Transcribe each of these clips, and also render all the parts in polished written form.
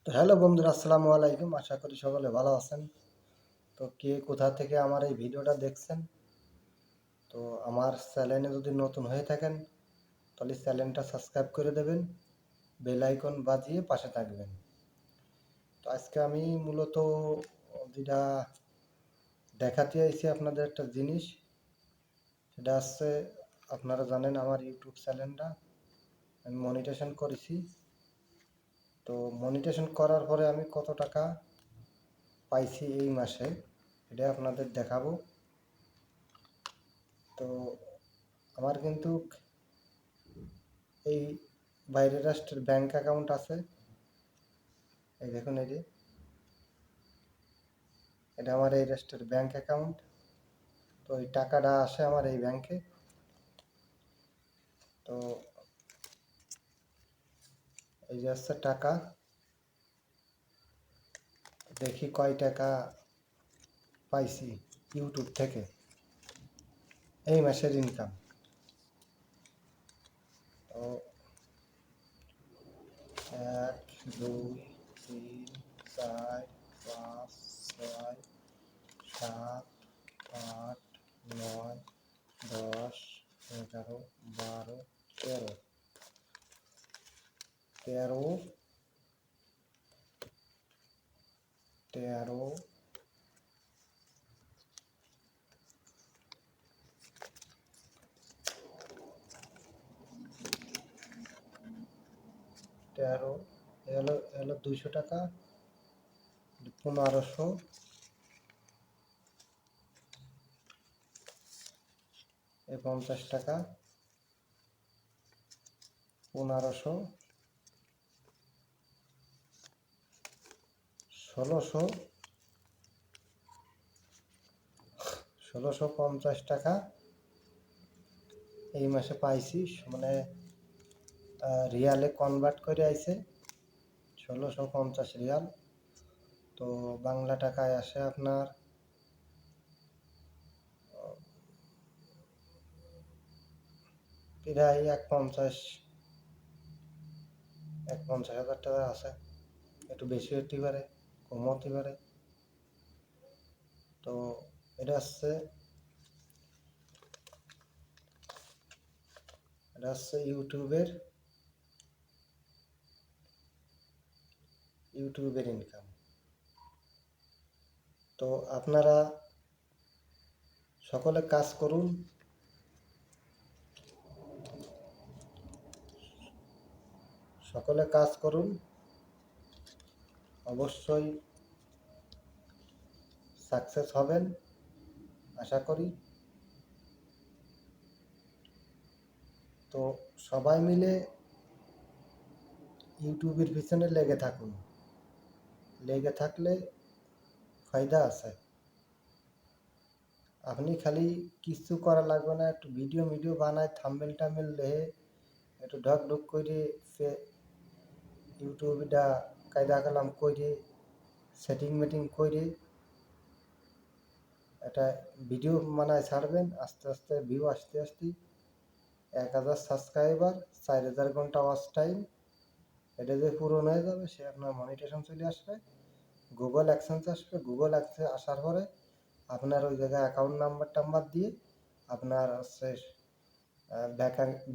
তো হ্যালো বন্ধুরা, আসসালামু আলাইকুম। আশা করি সকলে ভালো আছেন। তো কে কোথা থেকে আমার এই ভিডিওটা দেখছেন, তো আমার চ্যানেলে যদি নতুন হয়ে থাকেন তাহলে চ্যানেলটা সাবস্ক্রাইব করে দেবেন, বেল আইকন বাজিয়ে পাশে থাকবেন। তো আজকে আমি মূলত যেটা দেখাতে আইছি আপনাদের একটা জিনিস, সেটা হচ্ছে, আপনারা জানেন আমার ইউটিউব চ্যানেলটা আমি মনিটাইজেশন করেছি। তো মনিটাইজেশন করার পরে আমি কত টাকা পাইছি এই মাসে এটা আপনাদের দেখাবো। তো আমার কিন্তু এই বাইরের রাষ্ট্রের ব্যাংক অ্যাকাউন্ট আছে। এই দেখুন, এটা আমার এই রাষ্ট্রের ব্যাংক অ্যাকাউন্ট। তো এই টাকাটা আসে আমার এই ব্যাংকে। তো এই যে আসছে টাকা, দেখি কয় টাকা পাইছি ইউটিউব থেকে এই মাসের ইনকাম। তো 1, 2, 3, 4, 5, 6, 7, 8, 9, 10, 11, 12, 13, 13, 13 এলো এলো 200 টাকা, 1500, এ 50 টাকা, 1500, 1600, 1650 টাকা এই মাসে পাইছি। মানে রিয়ালে কনভার্ট করে আইছে 1650 রিয়াল। তো বাংলা টাকায় আসে আপনার প্রায় 150,000 টাকা আছে। একটু বেশি হতে পারে, কম হতে পারে। তো এটা হচ্ছে ইউটিউবের ইনকাম। তো আপনারা সকলে কাজ করুন, অবশ্যই সাকসেস হবেন আশা করি। তো সবাই মিলে ইউটিউবের পিছনে লেগে থাকুন, লেগে থাকলে ফায়দা আছে। আপনি খালি কিছু করা লাগবে না, একটু ভিডিও বানায় থাম্বনেল টাম্বনেল দেহে একটু ঢক করে ইউটিউবটা কায়দা কালাম করে সেটিং মেটিং করে একটা ভিডিও বানায় ছাড়বেন। আস্তে আস্তে ভিউ আসতে 1000 সাবস্ক্রাইবার, 4000 ঘন্টা ওয়াচ টাইম, এটা যে পূরণ হয়ে যাবে, সে আপনার মনিটাইজেশন চলে আসবে, গুগল অ্যাডসেন্স আসবে। গুগল অ্যাডসেন্স আসার পরে আপনার ওই জায়গায় অ্যাকাউন্ট নাম্বার দিয়ে আপনার হচ্ছে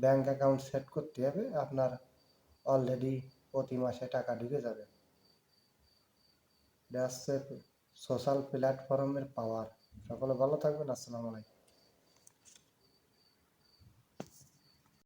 ব্যাংক অ্যাকাউন্ট সেট করতে হবে। আপনার অলরেডি প্রতি মাসে টাকা ঢুকে যাবে। এটা হচ্ছে সোশ্যাল প্ল্যাটফর্মের পাওয়ার। সকলে ভালো থাকবেন। আসসালামু আলাইকুম।